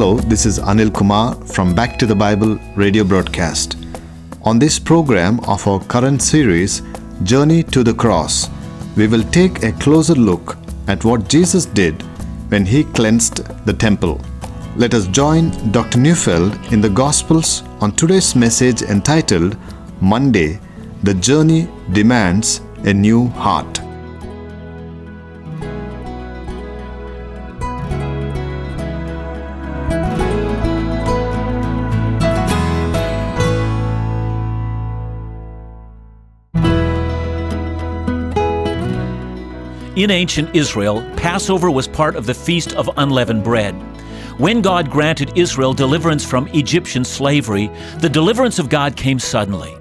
Hello, this is Anil Kumar from Back to the Bible radio broadcast. On this program of our current series, Journey to the Cross, we will take a closer look at what Jesus did when he cleansed the temple. Let us join Dr. Neufeld in the Gospels on today's message entitled, Monday, the Journey Demands a New Heart. In ancient Israel, Passover was part of the Feast of Unleavened Bread. When God granted Israel deliverance from Egyptian slavery, the deliverance of God came suddenly.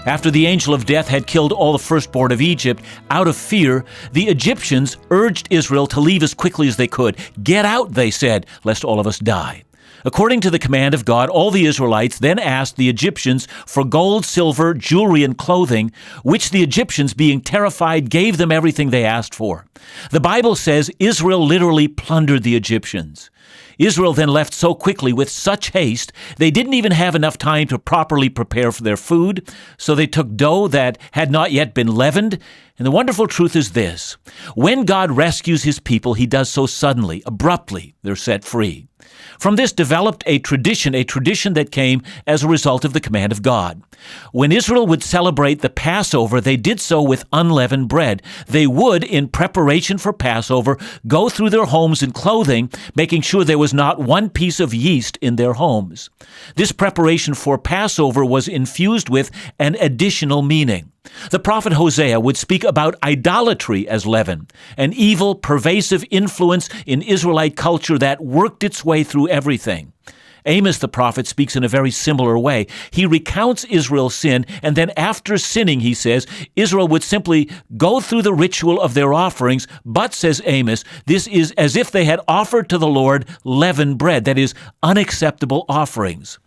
After the angel of death had killed all the firstborn of Egypt, out of fear, the Egyptians urged Israel to leave as quickly as they could. "Get out," they said, "lest all of us die." According to the command of God, all the Israelites then asked the Egyptians for gold, silver, jewelry, and clothing, which the Egyptians, being terrified, gave them everything they asked for. The Bible says Israel literally plundered the Egyptians. Israel then left so quickly with such haste, they didn't even have enough time to properly prepare for their food, so they took dough that had not yet been leavened. And the wonderful truth is this: when God rescues his people, he does so suddenly, abruptly. They're set free. From this developed a tradition that came as a result of the command of God. When Israel would celebrate the Passover, they did so with unleavened bread. They would, in preparation for Passover, go through their homes and clothing, making sure there was not one piece of yeast in their homes. This preparation for Passover was infused with an additional meaning. The prophet Hosea would speak about idolatry as leaven, an evil, pervasive influence in Israelite culture that worked its way through everything. Amos the prophet speaks in a very similar way. He recounts Israel's sin, and then after sinning, he says, Israel would simply go through the ritual of their offerings, but, says Amos, this is as if they had offered to the Lord leavened bread, that is, unacceptable offerings.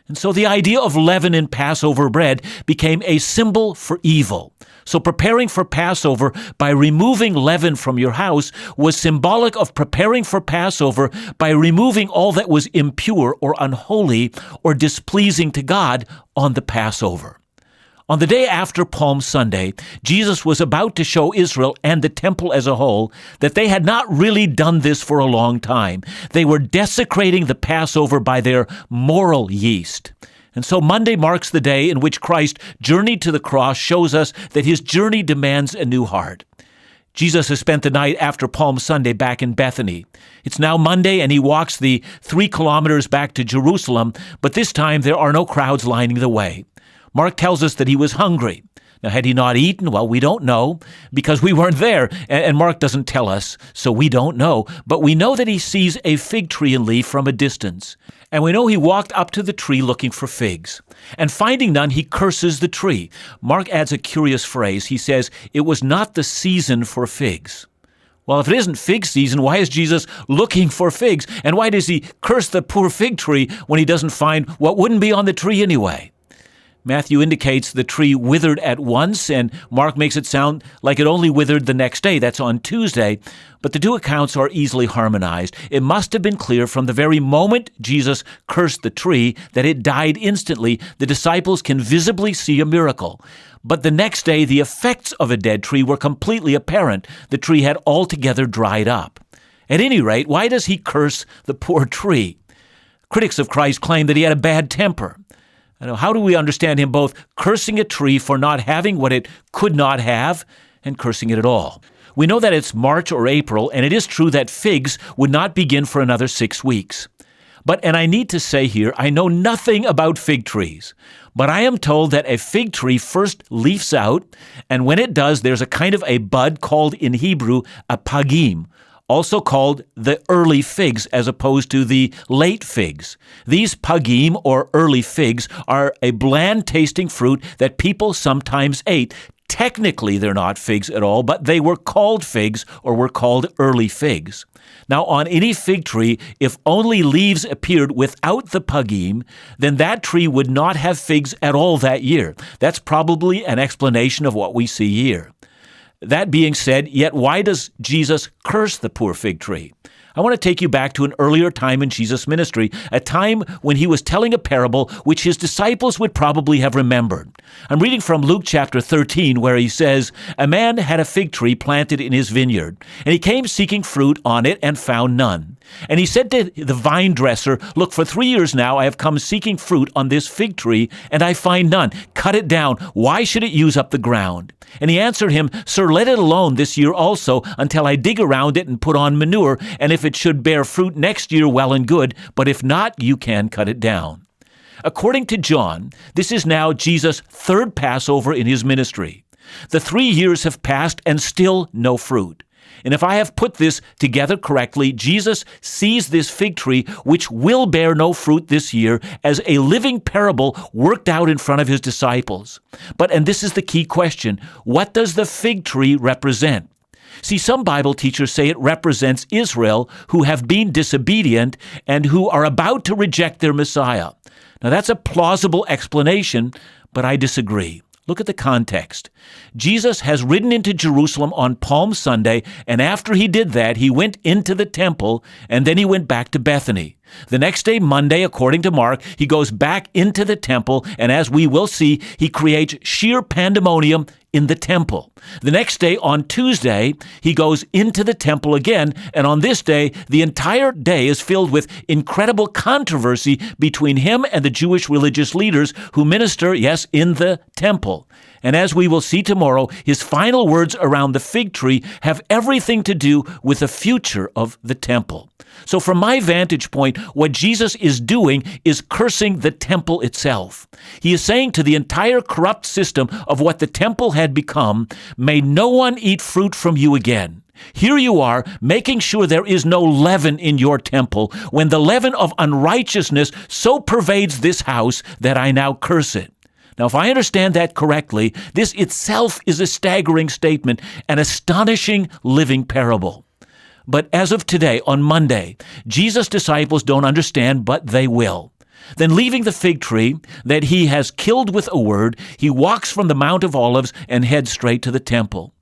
And so the idea of leaven in Passover bread became a symbol for evil. So preparing for Passover by removing leaven from your house was symbolic of preparing for Passover by removing all that was impure or unholy or displeasing to God on the Passover. On the day after Palm Sunday, Jesus was about to show Israel and the temple as a whole that they had not really done this for a long time. They were desecrating the Passover by their moral yeast. And so Monday marks the day in which Christ journeyed to the cross, shows us that his journey demands a new heart. Jesus has spent the night after Palm Sunday back in Bethany. It's now Monday, and he walks the 3 kilometers back to Jerusalem, but this time there are no crowds lining the way. Mark tells us that he was hungry. Now, had he not eaten? Well, we don't know because we weren't there, and Mark doesn't tell us, so we don't know. But we know that he sees a fig tree and leaf from a distance, and we know he walked up to the tree looking for figs. And finding none, he curses the tree. Mark adds a curious phrase. He says, "It was not the season for figs." Well, if it isn't fig season, why is Jesus looking for figs? And why does he curse the poor fig tree when he doesn't find what wouldn't be on the tree anyway? Matthew indicates the tree withered at once, and Mark makes it sound like it only withered the next day. That's on Tuesday. But the two accounts are easily harmonized. It must have been clear from the very moment Jesus cursed the tree that it died instantly. The disciples can visibly see a miracle. But the next day, the effects of a dead tree were completely apparent. The tree had altogether dried up. At any rate, why does he curse the poor tree? Critics of Christ claim that he had a bad temper. How do we understand him both cursing a tree for not having what it could not have and cursing it at all? We know that it's March or April, and it is true that figs would not begin for another 6 weeks. And I need to say here, I know nothing about fig trees, but I am told that a fig tree first leafs out, and when it does, there's a kind of a bud called in Hebrew a pagim, also called the early figs as opposed to the late figs. These pagim, or early figs, are a bland-tasting fruit that people sometimes ate. Technically, they're not figs at all, but they were called figs or were called early figs. Now, on any fig tree, if only leaves appeared without the pagim, then that tree would not have figs at all that year. That's probably an explanation of what we see here. That being said, yet why does Jesus curse the poor fig tree? I want to take you back to an earlier time in Jesus' ministry, a time when he was telling a parable which his disciples would probably have remembered. I'm reading from Luke chapter 13, where he says, "A man had a fig tree planted in his vineyard, and he came seeking fruit on it and found none. And he said to the vine dresser, 'Look, for 3 years now I have come seeking fruit on this fig tree, and I find none. Cut it down. Why should it use up the ground?' And he answered him, 'Sir, let it alone this year also, until I dig around it and put on manure, and if it should bear fruit next year, well and good, but if not, you can cut it down.'" According to John, this is now Jesus' third Passover in his ministry. The 3 years have passed and still no fruit. And if I have put this together correctly, Jesus sees this fig tree, which will bear no fruit this year, as a living parable worked out in front of his disciples. But, and this is the key question, what does the fig tree represent? See, some Bible teachers say it represents Israel, who have been disobedient and who are about to reject their Messiah. Now, that's a plausible explanation, but I disagree. Look at the context. Jesus has ridden into Jerusalem on Palm Sunday, and after he did that, he went into the temple, and then he went back to Bethany. The next day, Monday, according to Mark, he goes back into the temple, and as we will see, he creates sheer pandemonium in the temple. The next day, on Tuesday, he goes into the temple again, and on this day, the entire day is filled with incredible controversy between him and the Jewish religious leaders who minister, yes, in the temple. And as we will see tomorrow, his final words around the fig tree have everything to do with the future of the temple. So from my vantage point, what Jesus is doing is cursing the temple itself. He is saying to the entire corrupt system of what the temple had become, "May no one eat fruit from you again." Here you are, making sure there is no leaven in your temple, when the leaven of unrighteousness so pervades this house that I now curse it. Now, if I understand that correctly, this itself is a staggering statement, an astonishing living parable. But as of today, on Monday, Jesus' disciples don't understand, but they will. Then leaving the fig tree that he has killed with a word, he walks from the Mount of Olives and heads straight to the temple.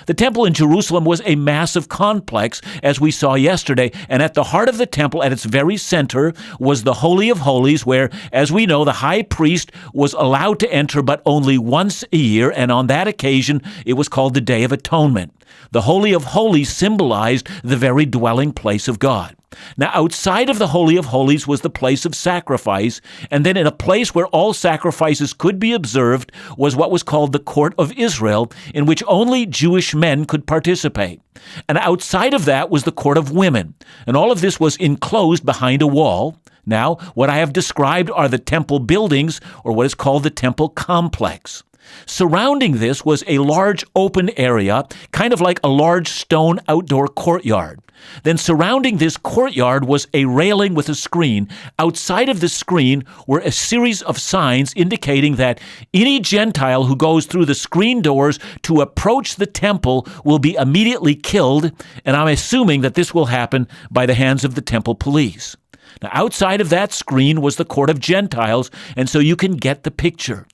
The temple in Jerusalem was a massive complex, as we saw yesterday, and at the heart of the temple, at its very center, was the Holy of Holies, where, as we know, the high priest was allowed to enter but only once a year, and on that occasion, it was called the Day of Atonement. The Holy of Holies symbolized the very dwelling place of God. Now, outside of the Holy of Holies was the place of sacrifice, and then in a place where all sacrifices could be observed was what was called the Court of Israel, in which only Jewish men could participate. And outside of that was the Court of Women, and all of this was enclosed behind a wall. Now, what I have described are the temple buildings, or what is called the temple complex. Surrounding this was a large open area, kind of like a large stone outdoor courtyard. Then surrounding this courtyard was a railing with a screen. Outside of the screen were a series of signs indicating that any Gentile who goes through the screen doors to approach the temple will be immediately killed, and I'm assuming that this will happen by the hands of the temple police. Now, outside of that screen was the court of Gentiles, and so you can get the picture.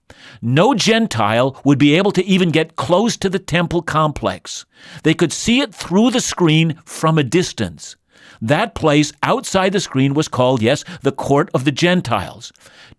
No Gentile would be able to even get close to the temple complex. They could see it through the screen from a distance. That place outside the screen was called, yes, the court of the Gentiles.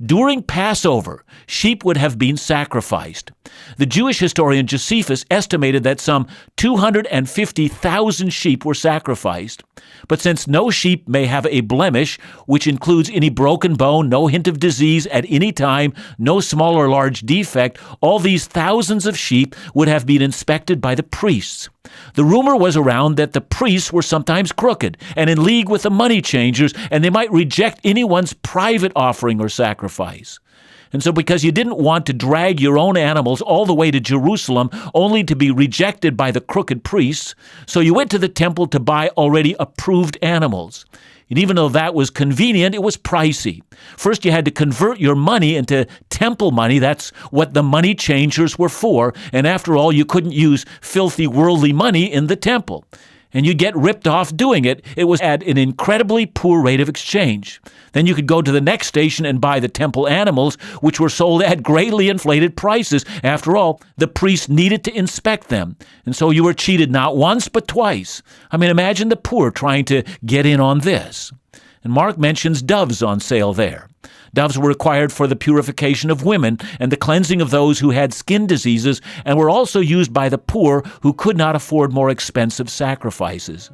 During Passover, sheep would have been sacrificed. The Jewish historian Josephus estimated that some 250,000 sheep were sacrificed. But since no sheep may have a blemish, which includes any broken bone, no hint of disease at any time, no small or large defect, all these thousands of sheep would have been inspected by the priests. The rumor was around that the priests were sometimes crooked and in league with the money changers, and they might reject anyone's private offering or sacrifice. And so because you didn't want to drag your own animals all the way to Jerusalem only to be rejected by the crooked priests, so you went to the temple to buy already approved animals. And even though that was convenient, it was pricey. First, you had to convert your money into temple money. That's what the money changers were for. And after all, you couldn't use filthy worldly money in the temple. and you'd get ripped off doing it. It was at an incredibly poor rate of exchange. Then you could go to the next station and buy the temple animals, which were sold at greatly inflated prices. After all, the priests needed to inspect them, and so you were cheated not once but twice. I mean, imagine the poor trying to get in on this. And Mark mentions doves on sale there. Doves were required for the purification of women and the cleansing of those who had skin diseases, and were also used by the poor who could not afford more expensive sacrifices.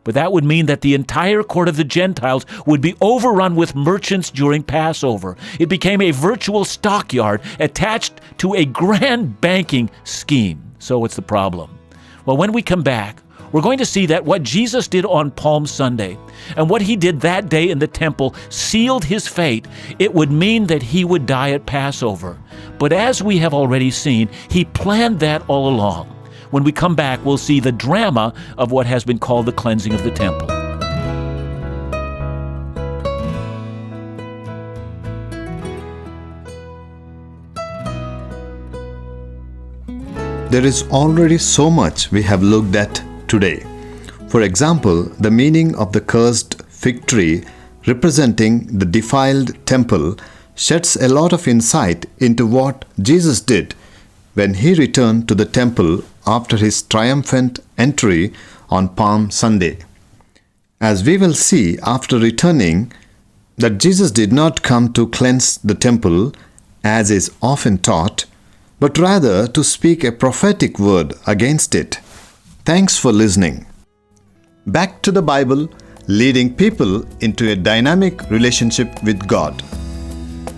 But that would mean that the entire court of the Gentiles would be overrun with merchants during Passover. It became a virtual stockyard attached to a grand banking scheme. So what's the problem? Well, when we come back, we're going to see that what Jesus did on Palm Sunday and what he did that day in the temple sealed his fate. It would mean that he would die at Passover. But as we have already seen, he planned that all along. When we come back, we'll see the drama of what has been called the cleansing of the temple. There is already so much we have looked at today. For example, the meaning of the cursed fig tree representing the defiled temple sheds a lot of insight into what Jesus did when he returned to the temple after his triumphant entry on Palm Sunday. As we will see after returning, that Jesus did not come to cleanse the temple, as is often taught, but rather to speak a prophetic word against it. Thanks for listening. Back to the Bible, leading people into a dynamic relationship with God.